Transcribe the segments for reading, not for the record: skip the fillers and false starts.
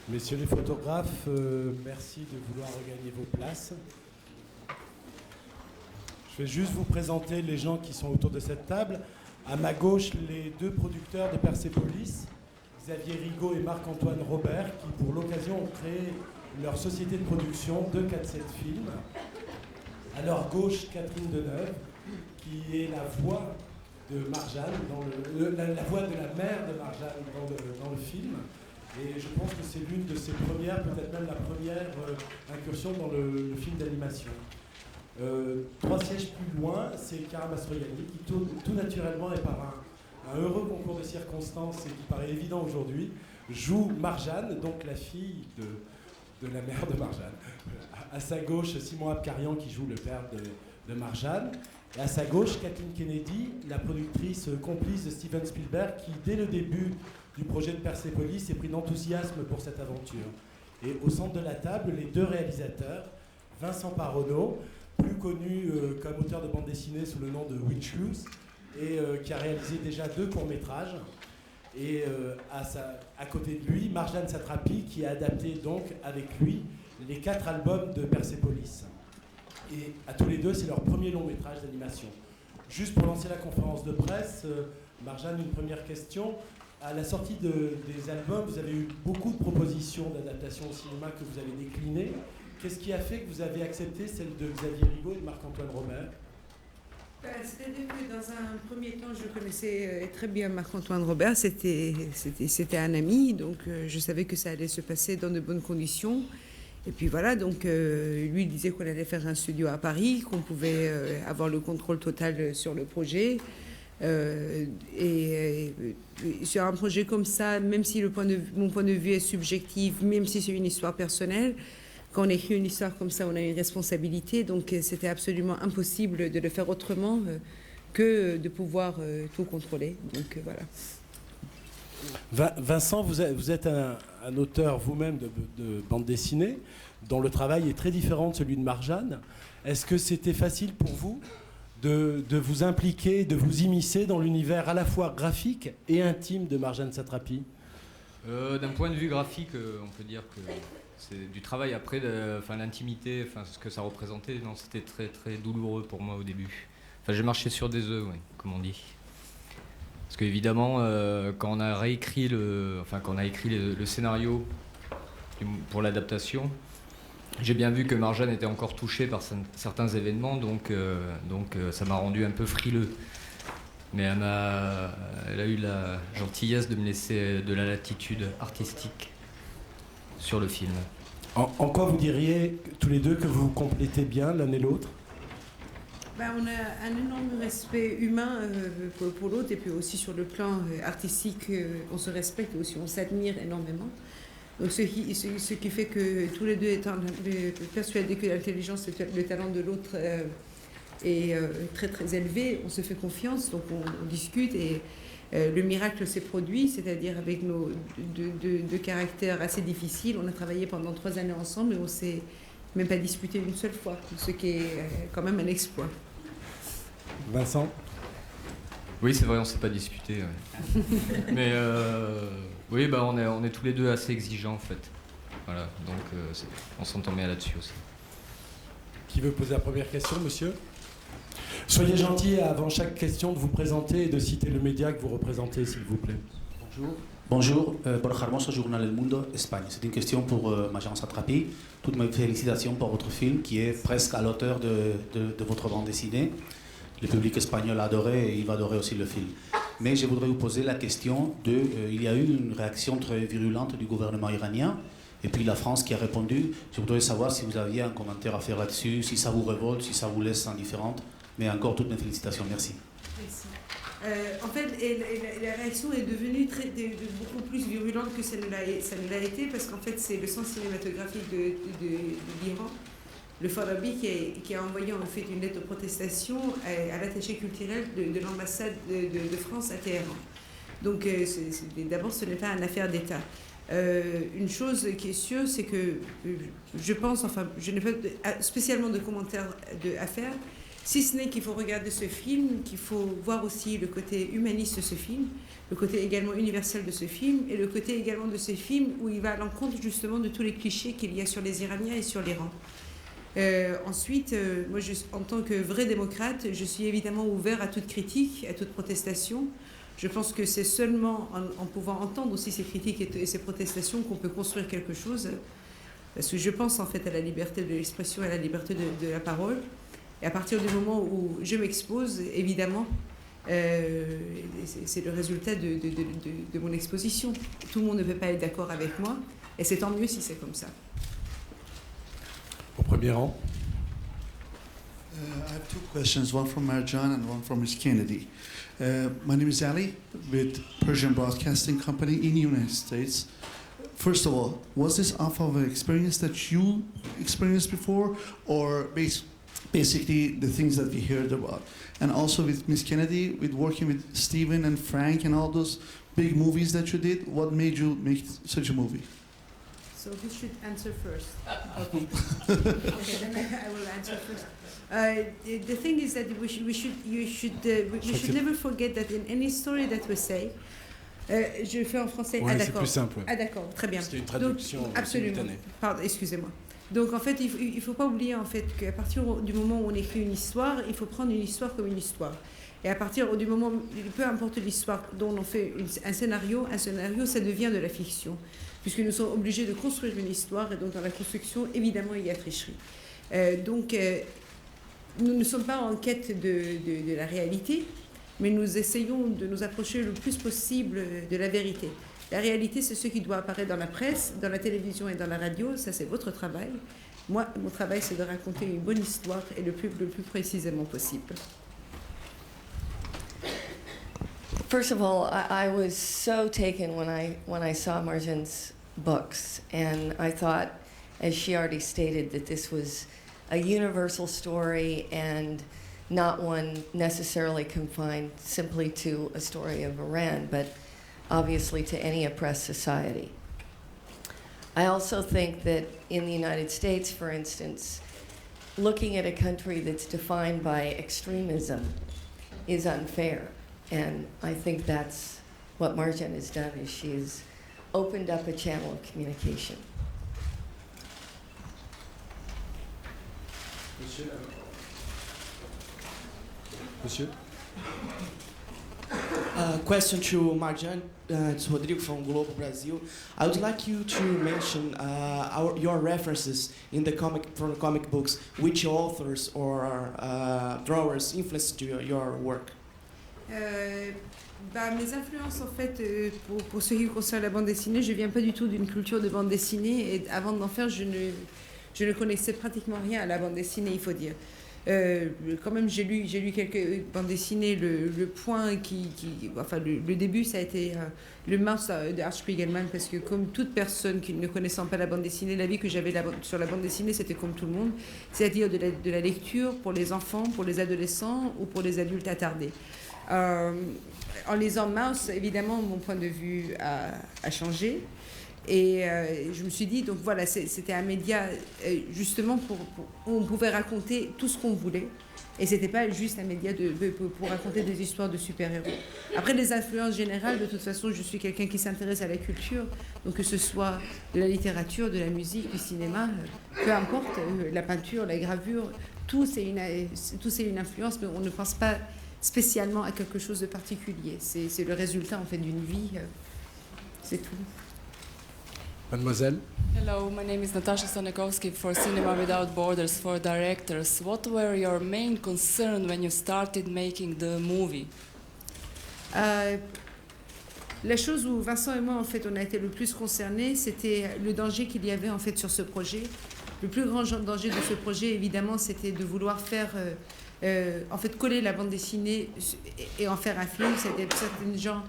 Messieurs les photographes, merci de vouloir regagner vos places. Je vais juste vous présenter les gens qui sont autour de cette table. À ma gauche, les deux producteurs de Persepolis, Xavier Rigaud et Marc-Antoine Robert, qui pour l'occasion ont créé leur société de production 247 Films. À leur gauche, Catherine Deneuve, qui est la voix de Marjane, la voix de la mère de Marjane dans le film. Et je pense que c'est l'une de ses premières, peut-être même la première incursion dans le film d'animation. Trois sièges plus loin, c'est Cara Mastroianni, qui tout naturellement et par un heureux concours de circonstances et qui paraît évident aujourd'hui, joue Marjane, donc la fille de la mère de Marjane. À sa gauche, Simon Abkarian qui joue le père de Marjane. Et à sa gauche, Kathleen Kennedy, la productrice complice de Steven Spielberg, qui dès le début du projet de Persepolis s'est pris d'enthousiasme pour cette aventure. Et au centre de la table, les deux réalisateurs, Vincent Paronneau, plus connu comme auteur de bande dessinée sous le nom de Winchloose, et qui a réalisé déjà 2 courts-métrages. Et à côté de lui, Marjane Satrapi, qui a adapté donc avec lui les 4 albums de Persepolis. Et à tous les deux, c'est leur premier long-métrage d'animation. Juste pour lancer la conférence de presse, Marjane, une première question. À la sortie des albums, vous avez eu beaucoup de propositions d'adaptation au cinéma que vous avez déclinées. Qu'est-ce qui a fait que vous avez accepté celle de Xavier Rigaud et de Marc-Antoine Robert ? C'est-à-dire que dans un premier temps, je connaissais très bien Marc-Antoine Robert. C'était un ami, donc je savais que ça allait se passer dans de bonnes conditions. Et puis voilà, donc lui disait qu'on allait faire un studio à Paris, qu'on pouvait avoir le contrôle total sur le projet. Sur un projet comme ça, même si mon point de vue est subjectif, même si c'est une histoire personnelle, quand on écrit une histoire comme ça, on a une responsabilité, donc c'était absolument impossible de le faire autrement que de pouvoir tout contrôler. Donc voilà. Vincent, vous êtes un auteur vous-même de bande dessinée, dont le travail est très différent de celui de Marjane. Est-ce que c'était facile pour vous de vous impliquer, de vous immiscer dans l'univers à la fois graphique et intime de Marjane Satrapi ? D'un point de vue graphique, on peut dire que c'est du travail après, l'intimité, ce que ça représentait, non, c'était très très douloureux pour moi au début. J'ai marché sur des œufs, ouais, comme on dit. Parce qu'évidemment, quand on a écrit le scénario pour l'adaptation, j'ai bien vu que Marjane était encore touchée par certains événements, donc ça m'a rendu un peu frileux. Mais elle a eu la gentillesse de me laisser de la latitude artistique sur le film. En quoi vous diriez tous les deux que vous complétez bien l'un et l'autre ? On a un énorme respect humain pour l'autre, et puis aussi sur le plan artistique, on se respecte et aussi on s'admire énormément. Donc ce qui fait que tous les deux étant persuadés que l'intelligence et le talent de l'autre est très très élevé, on se fait confiance, donc on discute et le miracle s'est produit, c'est-à-dire avec nos deux caractères assez difficiles. On a travaillé pendant 3 années ensemble et on ne s'est même pas disputé une seule fois, ce qui est quand même un exploit. Vincent ? Oui, c'est vrai, on ne s'est pas disputé. Ouais. Mais oui, on est tous les deux assez exigeants en fait. Voilà, donc on s'entend bien là-dessus aussi. Qui veut poser la première question, monsieur ? Soyez gentil avant chaque question de vous présenter et de citer le média que vous représentez, s'il vous plaît. Bonjour, Borja Hermoso, Journal El Mundo, Espagne. C'est une question pour Marjane Satrapi. Toutes mes félicitations pour votre film qui est presque à l'auteur de votre bande dessinée. Le public espagnol a adoré et il va adorer aussi le film. Mais je voudrais vous poser la question il y a eu une réaction très virulente du gouvernement iranien et puis la France qui a répondu. Je voudrais savoir si vous aviez un commentaire à faire là-dessus, si ça vous révolte, si ça vous laisse indifférente. Mais encore toutes mes félicitations. Merci. Merci. En fait, la réaction est devenue beaucoup plus virulente que ça ne l'a été, parce qu'en fait, c'est le centre cinématographique de l'Iran, le Farabi, qui a envoyé en fait une lettre de protestation à l'attaché culturel de l'ambassade de France à Téhéran. Donc, d'abord, ce n'est pas une affaire d'État. Une chose qui est sûre, c'est que je pense, je n'ai pas spécialement de commentaires à faire, Si ce n'est qu'il faut regarder ce film, qu'il faut voir aussi le côté humaniste de ce film, le côté également universel de ce film, et le côté également de ce film où il va à l'encontre justement de tous les clichés qu'il y a sur les Iraniens et sur l'Iran. Ensuite, moi, en tant que vrai démocrate, je suis évidemment ouvert à toute critique, à toute protestation. Je pense que c'est seulement en pouvant entendre aussi ces critiques et ces protestations qu'on peut construire quelque chose. Parce que je pense en fait à la liberté de l'expression, à la liberté de la parole. Et à partir du moment où je m'expose, évidemment, c'est le résultat de mon exposition. Tout le monde ne peut pas être d'accord avec moi, et c'est tant mieux si c'est comme ça. Au premier rang. I have two questions, one from Marjan and one from Ms. Kennedy. My name is Ali with Persian Broadcasting Company in the United States. First of all, was this off of an experience that you experienced before, or basically the things that we heard about? And also with Ms. Kennedy, with working with Steven and Frank and all those big movies that you did, what made you make such a movie? So who should answer first? Okay. Okay, then I will answer first. The thing is that we should never forget that in any story that we say, je le fais en français. Ouais, ah c'est d'accord. plus simple. Ah d'accord, très bien. C'était une traduction. Donc, absolument. Simultanée. Pardon, excusez-moi. Donc en fait, il ne faut pas oublier en fait qu'à partir du moment où on écrit une histoire, il faut prendre une histoire comme une histoire. Et à partir du moment, peu importe l'histoire dont on fait un scénario, ça devient de la fiction, puisque nous sommes obligés de construire une histoire, et donc dans la construction, évidemment, il y a tricherie. Nous ne sommes pas en quête de la réalité, mais nous essayons de nous approcher le plus possible de la vérité. La réalité, c'est ce qui doit apparaître dans la presse, dans la télévision et dans la radio. Ça, c'est votre travail. Moi, mon travail, c'est de raconter une bonne histoire et le plus précisément possible. First of all, I was so taken when I saw Marjan's books, and I thought, as she already stated, that this was a universal story and not one necessarily confined simply to a story of Iran, but obviously to any oppressed society. I also think that in the United States, for instance, looking at a country that's defined by extremism is unfair. And I think that's what Marjan has done, is she has opened up a channel of communication. Monsieur. Question to Marjan. It's Rodrigo from Globo Brazil. I would like you to mention your references in from the comic books. Which authors or drawers influenced your work? Mes influences, en fait, pour ce qui concerne la bande dessinée, je ne viens pas du tout d'une culture de bande dessinée, et avant d'en faire, je ne connaissais pratiquement rien à la bande dessinée, il faut dire. Quand même, j'ai lu quelques bandes dessinées. Le point le début, ça a été le Mars de Art Spiegelman, parce que comme toute personne qui ne connaissant pas la bande dessinée, l'avis que j'avais sur la bande dessinée, c'était comme tout le monde, c'est-à-dire de la lecture pour les enfants, pour les adolescents ou pour les adultes attardés. En lisant Mouse, évidemment, mon point de vue a changé. Et je me suis dit, donc voilà, c'était un média justement où on pouvait raconter tout ce qu'on voulait. Et c'était pas juste un média pour raconter des histoires de super-héros. Après, les influences générales, de toute façon, je suis quelqu'un qui s'intéresse à la culture. Donc que ce soit de la littérature, de la musique, du cinéma, peu importe, la peinture, la gravure, tout c'est une influence, mais on ne pense pas spécialement à quelque chose de particulier. C'est le résultat en fait d'une vie. C'est tout. Mademoiselle. Hello, my name is Natasha Stanikowski for Cinema Without Borders for Directors. What were your main concerns when you started making the movie? La chose où Vincent et moi en fait on a été le plus concernés, c'était le danger qu'il y avait en fait sur ce projet. Le plus grand danger de ce projet, évidemment, c'était de vouloir faire en fait coller la bande dessinée et en faire un film. Certains gens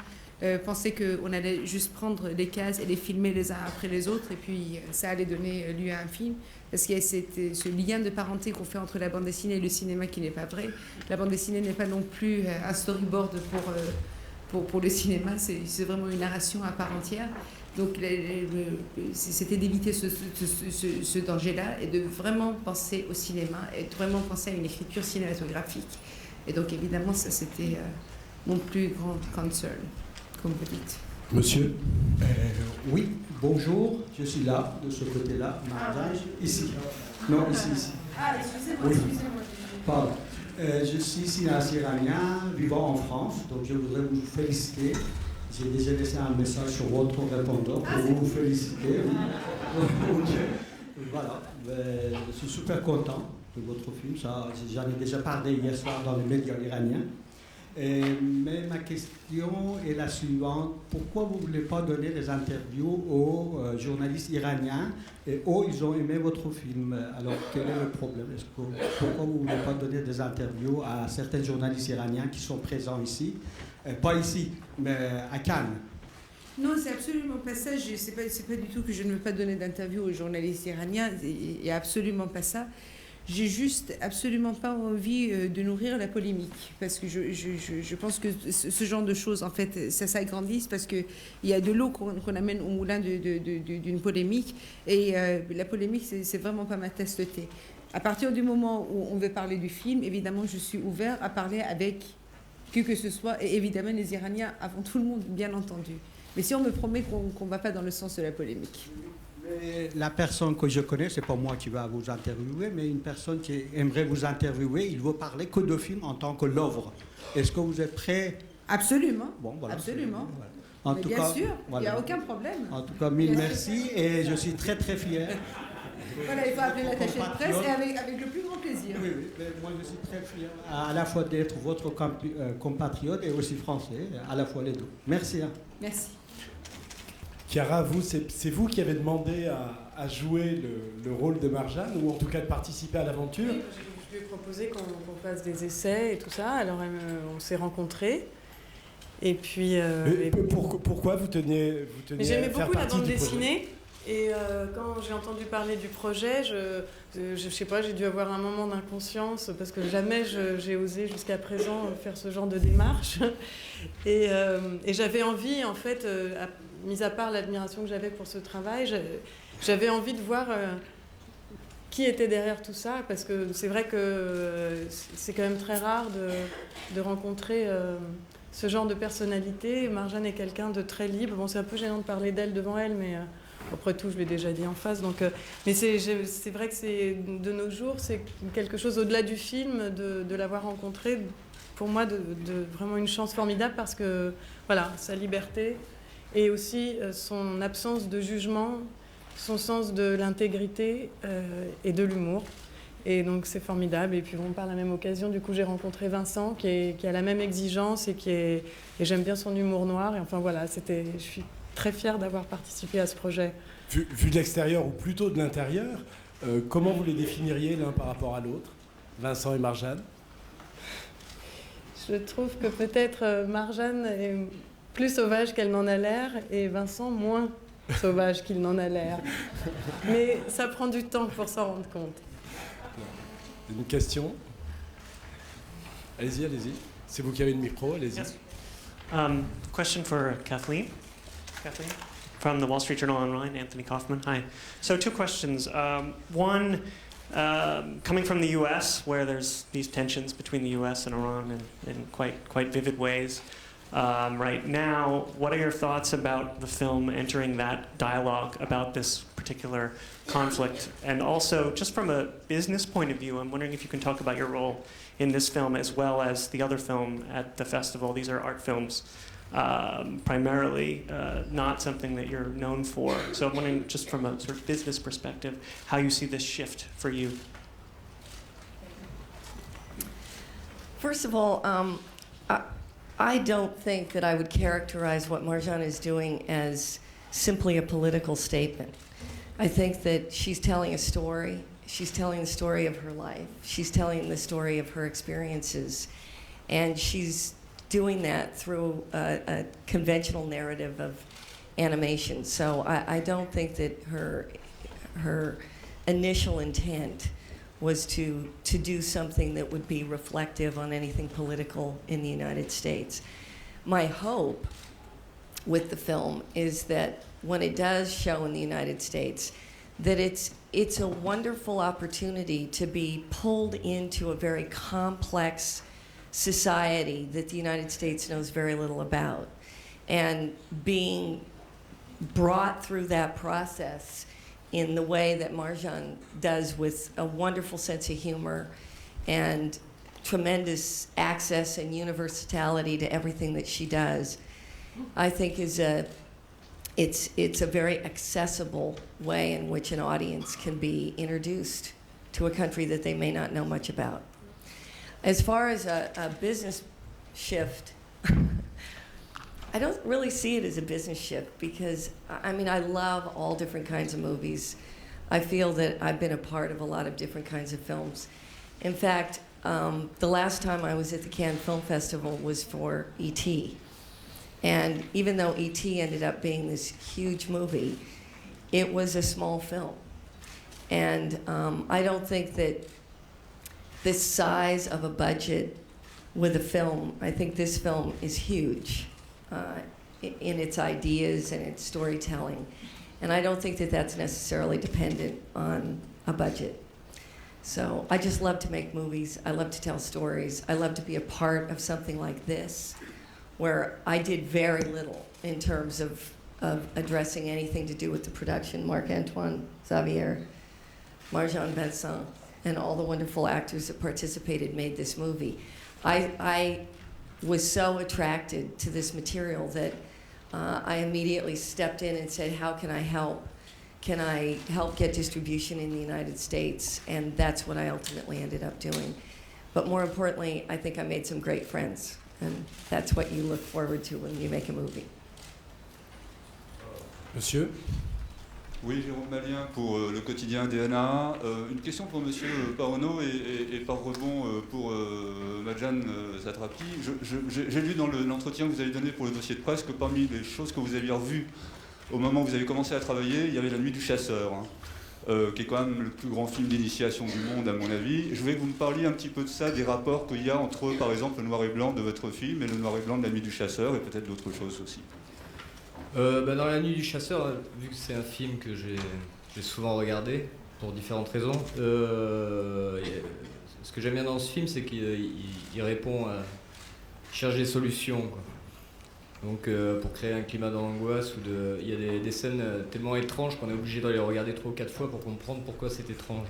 pensaient qu'on allait juste prendre les cases et les filmer les uns après les autres, et puis ça allait donner lieu à un film. Parce qu'il y a ce lien de parenté qu'on fait entre la bande dessinée et le cinéma qui n'est pas vrai. La bande dessinée n'est pas non plus un storyboard pour le cinéma, c'est vraiment une narration à part entière. Donc c'était d'éviter ce danger-là et de vraiment penser au cinéma et de vraiment penser à une écriture cinématographique. Et donc évidemment, ça c'était mon plus grand concern, comme vous dites. Monsieur Oui, bonjour, je suis là, de ce côté-là, ici. Non, ici. Ah, excusez-moi, Oui. excusez-moi. Pardon. Je suis cinéaste iranien vivant en France, donc je voudrais vous féliciter. J'ai déjà laissé un message sur votre répondeur pour vous féliciter. Donc, voilà, je suis super content de votre film. J'en ai déjà parlé hier soir dans les médias iraniens. Mais ma question est la suivante. Pourquoi vous ne voulez pas donner des interviews aux journalistes iraniens et ils ont aimé votre film? Alors, quel est le problème? Pourquoi vous ne voulez pas donner des interviews à certains journalistes iraniens qui sont présents ici? Pas ici, mais à Cannes. Non, c'est absolument pas ça. C'est pas du tout que je ne veux pas donner d'interview aux journalistes iraniens. Il n'y a absolument pas ça. J'ai juste absolument pas envie de nourrir la polémique, parce que je pense que ce genre de choses, en fait, ça s'agrandisse parce qu'il y a de l'eau qu'on amène au moulin d'une polémique, et la polémique, c'est vraiment pas ma tasse de thé. À partir du moment où on veut parler du film, évidemment, je suis ouvert à parler avec qui que ce soit, et évidemment les Iraniens avant tout le monde, bien entendu. Mais si on me promet qu'on ne va pas dans le sens de la polémique. Mais la personne que je connais, c'est pas moi qui va vous interviewer, mais une personne qui aimerait vous interviewer, il veut parler que de film en tant que l'œuvre. Est-ce que vous êtes prêt? Absolument. Bon, voilà, absolument. Voilà. En mais tout bien cas, sûr, il voilà. n'y a aucun problème. En tout cas, mille merci et je suis très très fier. Voilà, il faut appeler l'attaché de presse et avec le plus grand plaisir. Oui, oui, mais moi je suis très fier à la fois d'être votre compatriote et aussi français, à la fois les deux. Merci. Hein. Merci. Chiara, c'est vous qui avez demandé à jouer le rôle de Marjane, ou en tout cas de participer à l'aventure? Oui, je lui ai proposé qu'on fasse des essais et tout ça, alors on s'est rencontrés. Et puis... Pourquoi vous teniez Mais j'aimais à faire beaucoup la partie bande du projet? dessinée. Et quand j'ai entendu parler du projet, je sais pas, j'ai dû avoir un moment d'inconscience parce que jamais j'ai osé jusqu'à présent faire ce genre de démarche. Et j'avais envie, en fait, mis à part l'admiration que j'avais pour ce travail, j'avais envie de voir qui était derrière tout ça, parce que c'est vrai que c'est quand même très rare de rencontrer ce genre de personnalité. Marjane est quelqu'un de très libre. Bon, c'est un peu gênant de parler d'elle devant elle, mais... après tout, je l'ai déjà dit en face. Donc, mais c'est vrai que c'est de nos jours, c'est quelque chose au-delà du film, de l'avoir rencontré, pour moi, de vraiment une chance formidable, parce que voilà, sa liberté et aussi son absence de jugement, son sens de l'intégrité et de l'humour. Et donc c'est formidable. Et puis bon, par la même occasion, du coup, j'ai rencontré Vincent qui a la même exigence et j'aime bien son humour noir. Et enfin voilà, je suis très fière d'avoir participé à ce projet. Vu de l'extérieur ou plutôt de l'intérieur, comment vous les définiriez l'un par rapport à l'autre, Vincent et Marjane? Je trouve que peut-être Marjane est plus sauvage qu'elle n'en a l'air et Vincent moins sauvage qu'il n'en a l'air. Mais ça prend du temps pour s'en rendre compte. Une question? Allez-y, allez-y. C'est vous qui avez le micro, allez-y. Yes. Question for Kathleen. From the Wall Street Journal Online, Anthony Kaufman. Hi. So 2 questions. One, coming from the U.S., where there's these tensions between the U.S. and Iran in quite vivid ways right now, what are your thoughts about the film entering that dialogue about this particular conflict? And also, just from a business point of view, I'm wondering if you can talk about your role in this film as well as the other film at the festival. These are art films. Primarily not something that you're known for. So I'm wondering, just from a sort of business perspective, how you see this shift for you. First of all, I don't think that I would characterize what Marjane is doing as simply a political statement. I think that she's telling a story. She's telling the story of her life. She's telling the story of her experiences. And she's doing that through a conventional narrative of animation. So I don't think that her initial intent was to do something that would be reflective on anything political in the United States. My hope with the film is that when it does show in the United States, that it's a wonderful opportunity to be pulled into a very complex society that the United States knows very little about, and being brought through that process in the way that Marjane does, with a wonderful sense of humor and tremendous access and universality to everything that she does, I think it's a very accessible way in which an audience can be introduced to a country that they may not know much about. As far as a business shift, I don't really see it as a business shift, because, I mean, I love all different kinds of movies. I feel that I've been a part of a lot of different kinds of films. In fact, the last time I was at the Cannes Film Festival was for E.T. And even though E.T. ended up being this huge movie, it was a small film. And I don't think that this size of a budget with a film, I think this film is huge in its ideas and its storytelling. And I don't think that that's necessarily dependent on a budget. So I just love to make movies. I love to tell stories. I love to be a part of something like this, where I did very little in terms of addressing anything to do with the production. Marc-Antoine Xavier, Marjane Vincent, and all the wonderful actors that participated made this movie. I was so attracted to this material that I immediately stepped in and said, how can I help? Can I help get distribution in the United States? And that's what I ultimately ended up doing. But more importantly, I think I made some great friends. And that's what you look forward to when you make a movie. Monsieur? Oui, Jérôme Malien pour le quotidien DNA. Une question pour Monsieur Paono et par rebond pour Marjane Satrapi. J'ai lu dans l'entretien que vous avez donné pour le dossier de presse que parmi les choses que vous aviez revues au moment où vous avez commencé à travailler, il y avait La Nuit du Chasseur, qui est quand même le plus grand film d'initiation du monde à mon avis. Je voulais que vous me parliez un petit peu de ça, des rapports qu'il y a entre, par exemple, le noir et blanc de votre film et le noir et blanc de La Nuit du Chasseur, et peut-être d'autres choses aussi. Dans La Nuit du Chasseur, vu que c'est un film que j'ai souvent regardé, pour différentes raisons, ce que j'aime bien dans ce film, c'est qu'il répond à chercher des solutions, quoi. Donc pour créer un climat d'angoisse, il y a des scènes tellement étranges qu'on est obligé de les regarder 3 ou 4 fois pour comprendre pourquoi c'est étrange.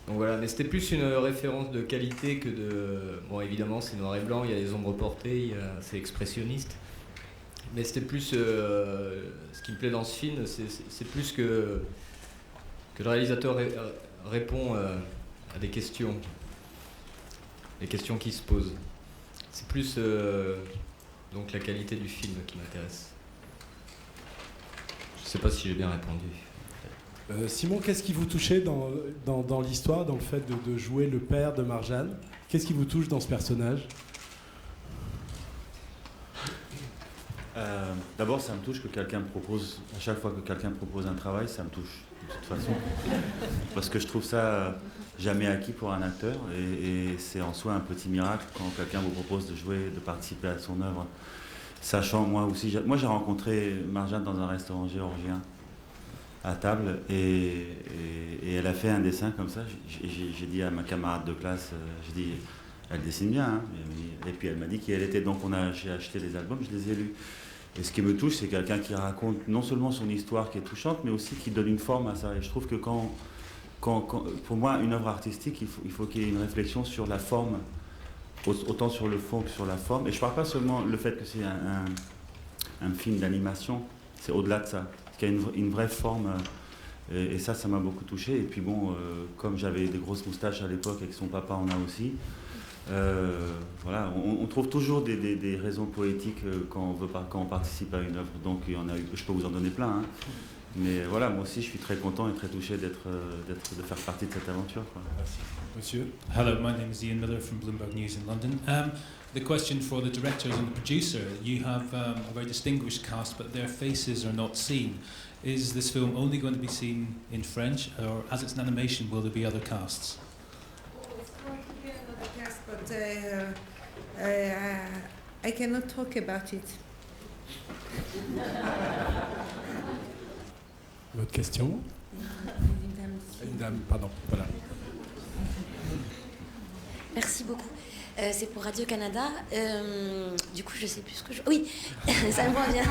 Donc voilà, mais c'était plus une référence de qualité que de... Bon, évidemment, c'est noir et blanc, il y a les ombres portées, c'est expressionniste. Mais c'était plus... ce qui me plaît dans ce film, c'est plus que le réalisateur répond à des questions. Les questions qui se posent. C'est plus... donc la qualité du film qui m'intéresse. Je ne sais pas si j'ai bien répondu. Simon, qu'est-ce qui vous touchait dans l'histoire, dans le fait de jouer le père de Marjane? Qu'est-ce qui vous touche dans ce personnage? D'abord, ça me touche que quelqu'un me propose, à chaque fois que quelqu'un propose un travail, ça me touche, de toute façon. Parce que je trouve ça jamais acquis pour un acteur, et c'est en soi un petit miracle quand quelqu'un vous propose de jouer, de participer à son œuvre. Sachant, moi aussi, j'ai rencontré Marjane dans un restaurant géorgien, à table, et elle a fait un dessin comme ça. J'ai dit à ma camarade de classe, j'ai dit, elle dessine bien, hein. Et puis elle m'a dit qui elle était, donc j'ai acheté les albums, je les ai lus. Et ce qui me touche, c'est quelqu'un qui raconte non seulement son histoire qui est touchante, mais aussi qui donne une forme à ça. Et je trouve que quand pour moi, une œuvre artistique, il faut qu'il y ait une réflexion sur la forme, autant sur le fond que sur la forme. Et je ne parle pas seulement le fait que c'est un film d'animation, c'est au-delà de ça. Qu'il y a une vraie forme, et ça m'a beaucoup touché. Et puis bon, comme j'avais des grosses moustaches à l'époque et que son papa en a aussi, voilà, on trouve toujours des raisons poétiques quand on participe à une œuvre. Donc il y en a eu, je peux vous en donner plein, hein. Mais voilà, moi aussi je suis très content et très touché de faire partie de cette aventure, quoi. Merci. Monsieur. Hello, my name is Ian Miller from Bloomberg News in London. The question for the directors and the producer: you have a very distinguished cast, but their faces are not seen. Is this film only going to be seen in French, or as it's an animation, will there be other casts? It's going to be another cast, but I cannot talk about it. Votre question? Une dame, pardon. Voilà. Merci beaucoup. C'est pour Radio-Canada. Du coup, je sais plus ce que je... Oui, ça me revient.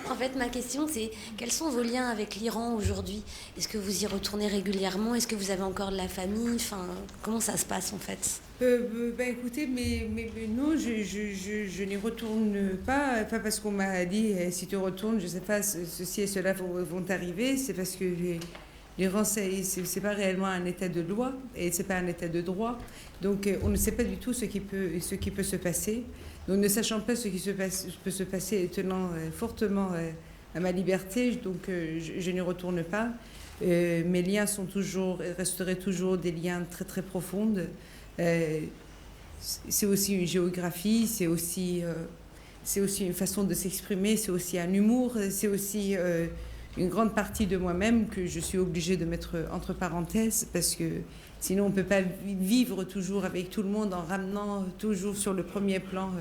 En fait, ma question, c'est quels sont vos liens avec l'Iran aujourd'hui? Est-ce que vous y retournez régulièrement? Est-ce que vous avez encore de la famille? Enfin, comment ça se passe, en fait? Écoutez, mais non, je n'y retourne pas. Pas parce qu'on m'a dit, si tu retournes, je sais pas, ceci et cela vont arriver. C'est parce que l'Iran, c'est pas réellement un état de loi et c'est pas un état de droit. Donc, on ne sait pas du tout ce qui peut se passer. Donc, ne sachant pas ce qui peut se passer et tenant fortement à ma liberté, donc je n'y retourne pas. Mes liens resteraient toujours des liens très très profonds. C'est aussi une géographie, c'est aussi une façon de s'exprimer, c'est aussi un humour, c'est aussi une grande partie de moi-même que je suis obligée de mettre entre parenthèses parce que sinon on ne peut pas vivre toujours avec tout le monde en ramenant toujours sur le premier plan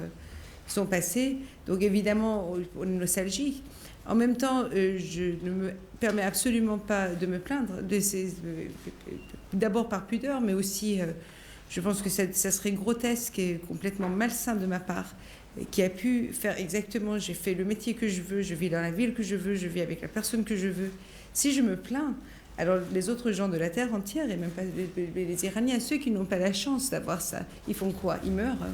son passé. Donc évidemment, on est nostalgique. En même temps, je ne me permets absolument pas de me plaindre, d'abord par pudeur, mais aussi... je pense que ça serait grotesque et complètement malsain de ma part, qui a pu faire exactement, j'ai fait le métier que je veux, je vis dans la ville que je veux, je vis avec la personne que je veux. Si je me plains, alors les autres gens de la terre entière, et même pas les Iraniens, ceux qui n'ont pas la chance d'avoir ça, ils font quoi? Ils meurent.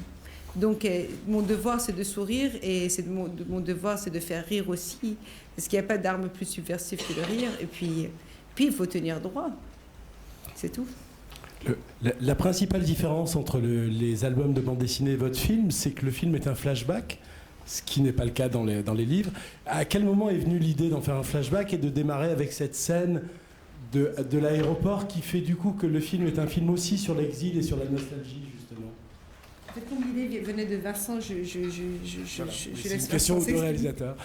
Donc mon devoir, c'est de sourire, et mon devoir, c'est de faire rire aussi, parce qu'il n'y a pas d'arme plus subversive que le rire, et puis il faut tenir droit. C'est tout. La principale différence entre les albums de bande dessinée et votre film, c'est que le film est un flashback, ce qui n'est pas le cas dans les livres. À quel moment est venue l'idée d'en faire un flashback et de démarrer avec cette scène de l'aéroport qui fait du coup que le film est un film aussi sur l'exil et sur la nostalgie, justement? En fait, comme l'idée venait de Vincent, je c'est une question au réalisateur.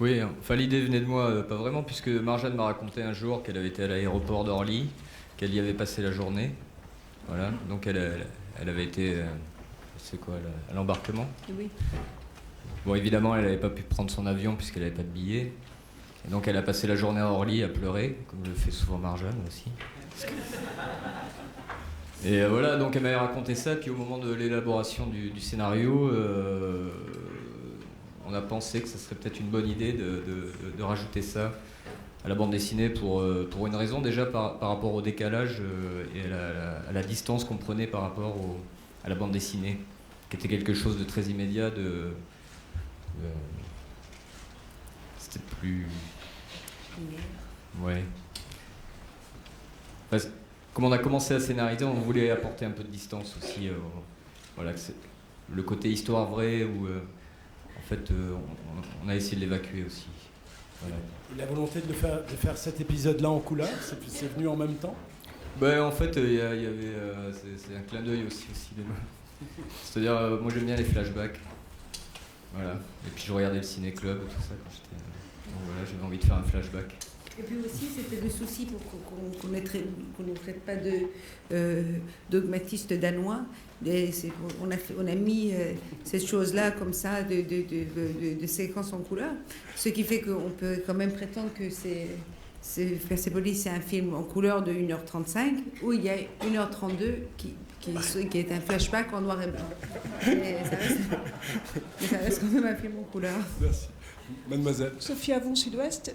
Oui, enfin l'idée venait de moi, pas vraiment, puisque Marjane m'a raconté un jour qu'elle avait été à l'aéroport d'Orly, qu'elle y avait passé la journée. Voilà, donc elle avait été, c'est quoi, à l'embarquement. Oui. Bon, évidemment, elle n'avait pas pu prendre son avion puisqu'elle n'avait pas de billet. Et donc elle a passé la journée à Orly à pleurer, comme le fait souvent Marjane aussi. Et voilà, donc elle m'avait raconté ça, puis au moment de l'élaboration du scénario, on a pensé que ce serait peut-être une bonne idée de rajouter ça à la bande dessinée pour une raison déjà par rapport au décalage et à la distance qu'on prenait par rapport à la bande dessinée, qui était quelque chose de très immédiat, c'était plus... Ouais. Parce, comme on a commencé à scénariser, on voulait apporter un peu de distance aussi, voilà, le côté histoire vraie où en fait on a essayé de l'évacuer aussi. Voilà. Et la volonté de faire cet épisode-là en couleur, c'est venu en même temps? Ben, en fait, il y avait, c'est un clin d'œil aussi. C'est-à-dire, moi j'aime bien les flashbacks. Voilà. Et puis je regardais le ciné-club et tout ça quand j'étais... Donc voilà, j'avais envie de faire un flashback. Et puis aussi, c'était le souci pour qu'on ne traite pas de dogmatistes danois. On a mis cette chose-là comme ça, de séquences en couleur. Ce qui fait qu'on peut quand même prétendre que Persepolis, c'est un film en couleur de 1h35, où il y a 1h32 qui est un flashback en noir et blanc. Mais ça reste quand même un film en couleur. Merci. Mademoiselle. Sophie Avon, Sud-Ouest.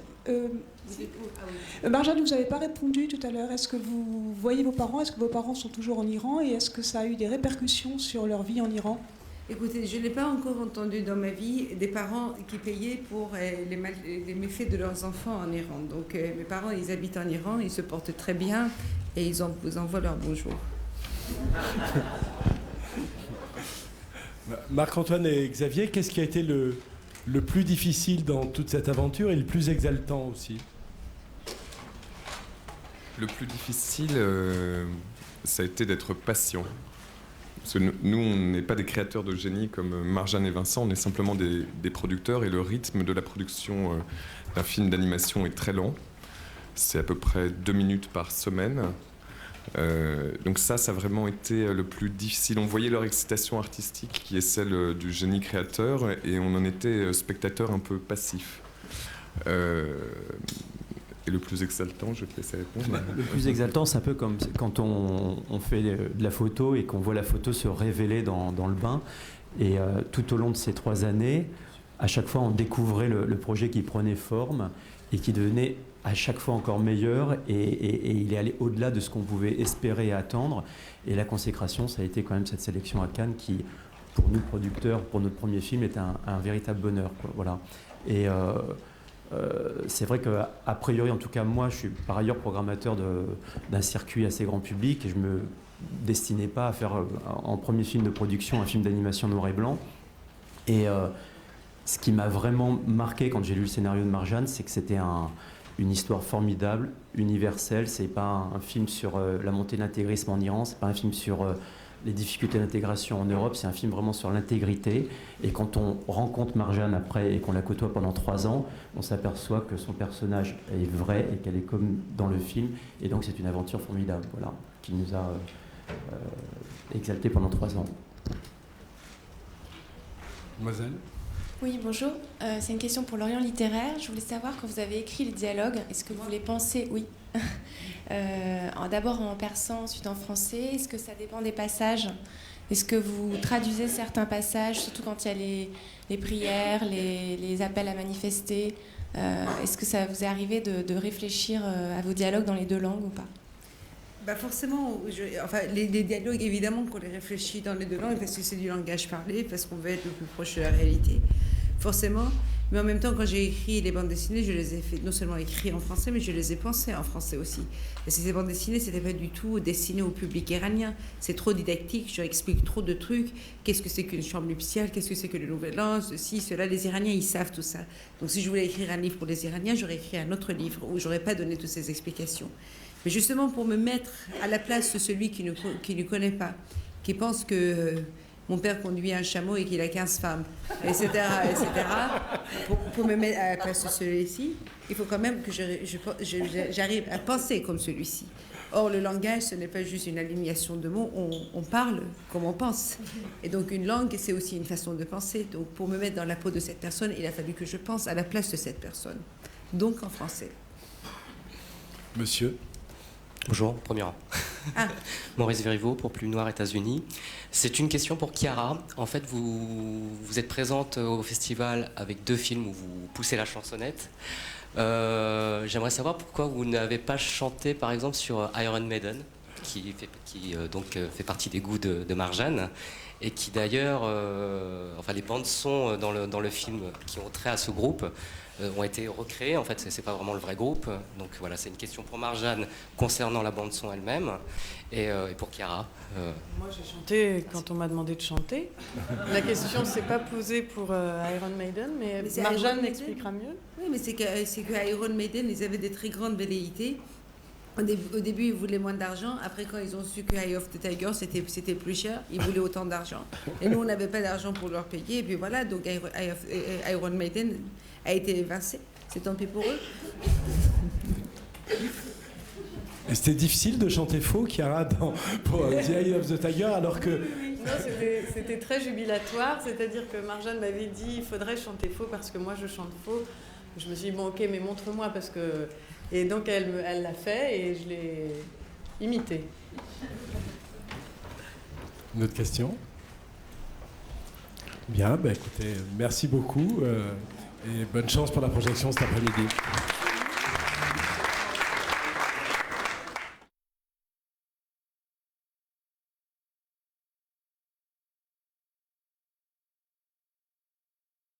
Marjane, vous n'avez pas répondu tout à l'heure. Est-ce que vous voyez vos parents? Est-ce que vos parents sont toujours en Iran? Et est-ce que ça a eu des répercussions sur leur vie en Iran? Écoutez, je n'ai pas encore entendu dans ma vie des parents qui payaient pour les méfaits de leurs enfants en Iran. Donc mes parents, ils habitent en Iran, ils se portent très bien et ils vous envoient leur bonjour. Marc-Antoine et Xavier, qu'est-ce qui a été le plus difficile dans toute cette aventure et le plus exaltant aussi? Le plus difficile, ça a été d'être patient. Parce que nous, on n'est pas des créateurs de génie comme Marjane et Vincent, on est simplement des producteurs, et le rythme de la production d'un film d'animation est très lent. C'est à peu près 2 minutes par semaine. Donc ça a vraiment été le plus difficile. On voyait leur excitation artistique qui est celle du génie créateur, et on en était spectateur un peu passif. Et le plus exaltant, je te laisse répondre. Le plus exaltant, c'est un peu comme quand on fait de la photo et qu'on voit la photo se révéler dans le bain. Et tout au long de ces 3 années, à chaque fois, on découvrait le projet qui prenait forme et qui devenait à chaque fois encore meilleur. Et il est allé au-delà de ce qu'on pouvait espérer et attendre. Et la consécration, ça a été quand même cette sélection à Cannes qui, pour nous producteurs, pour notre premier film, est un véritable bonheur, quoi. Voilà. Et c'est vrai qu'a priori, en tout cas moi, je suis par ailleurs programmateur d'un circuit assez grand public et je ne me destinais pas à faire en premier film de production un film d'animation noir et blanc. Et ce qui m'a vraiment marqué quand j'ai lu le scénario de Marjane, c'est que c'était une histoire formidable, universelle. C'est pas un film sur la montée de l'intégrisme en Iran, c'est pas un film sur les difficultés d'intégration en Europe, c'est un film vraiment sur l'intégrité. Et quand on rencontre Marjane après et qu'on la côtoie pendant 3 ans, on s'aperçoit que son personnage est vrai et qu'elle est comme dans le film. Et donc c'est une aventure formidable, voilà, qui nous a exaltés pendant 3 ans. Mademoiselle ? Oui, bonjour. C'est une question pour l'Orient littéraire. Je voulais savoir, quand vous avez écrit les dialogues, est-ce que vous les pensez, oui, d'abord en persan, ensuite en français? Est-ce que ça dépend des passages? Est-ce que vous traduisez certains passages, surtout quand il y a les prières, les appels à manifester? Est-ce que ça vous est arrivé de réfléchir à vos dialogues dans les 2 langues ou pas? Bah forcément, les dialogues, évidemment qu'on les réfléchit dans les 2 langues parce que c'est du langage parlé, parce qu'on veut être le plus proche de la réalité, forcément. Mais en même temps, quand j'ai écrit les bandes dessinées, je les ai fait non seulement écrire en français, mais je les ai pensées en français aussi. Parce que ces bandes dessinées, c'était pas du tout destiné au public iranien. C'est trop didactique, je leur explique trop de trucs. Qu'est-ce que c'est qu'une chambre nuptiale? Qu'est-ce que c'est que le nouvel an? Ceci, cela. Les Iraniens, ils savent tout ça. Donc si je voulais écrire un livre pour les Iraniens, j'aurais écrit un autre livre où j'aurais pas donné toutes ces explications. Mais justement, pour me mettre à la place de celui qui ne connaît pas, qui pense que mon père conduit un chameau et qu'il a 15 femmes, etc., etc., pour me mettre à la place de celui-ci, il faut quand même que j'arrive à penser comme celui-ci. Or, le langage, ce n'est pas juste une alignation de mots, on parle comme on pense. Et donc, une langue, c'est aussi une façon de penser. Donc, pour me mettre dans la peau de cette personne, il a fallu que je pense à la place de cette personne. Donc, en français. Monsieur. Bonjour, premier rang. Ah. Maurice Veriveau pour Plume Noire États-Unis. C'est une question pour Chiara. En fait, vous êtes présente au festival avec 2 films où vous poussez la chansonnette. J'aimerais savoir pourquoi vous n'avez pas chanté, par exemple, sur Iron Maiden, qui fait partie des goûts de Marjane, et qui d'ailleurs, les bandes son dans le film qui ont trait à ce groupe ont été recréées. En fait, c'est pas vraiment le vrai groupe. Donc voilà, c'est une question pour Marjane concernant la bande son elle-même et pour Chiara. Moi, j'ai chanté quand on m'a demandé de chanter. La question s'est pas posée pour Iron Maiden, mais Marjane expliquera mieux. Oui, mais c'est que Iron Maiden, ils avaient des très grandes velléités. Au début, ils voulaient moins d'argent. Après, quand ils ont su que Eye of the Tiger, c'était plus cher, ils voulaient autant d'argent. Et nous, on n'avait pas d'argent pour leur payer. Et puis voilà, donc Iron Maiden a été évincé. C'est tant pis pour eux. Et c'était difficile de chanter faux, Chiara, pour The Eye of the Tiger, alors que... Non, c'était très jubilatoire. C'est-à-dire que Marjane m'avait dit il faudrait chanter faux parce que moi, je chante faux. Je me suis dit, bon, ok, mais montre-moi parce que... Et donc, elle l'a fait et je l'ai imité. Une autre question? Bien, écoutez, merci beaucoup et bonne chance pour la projection cet après-midi.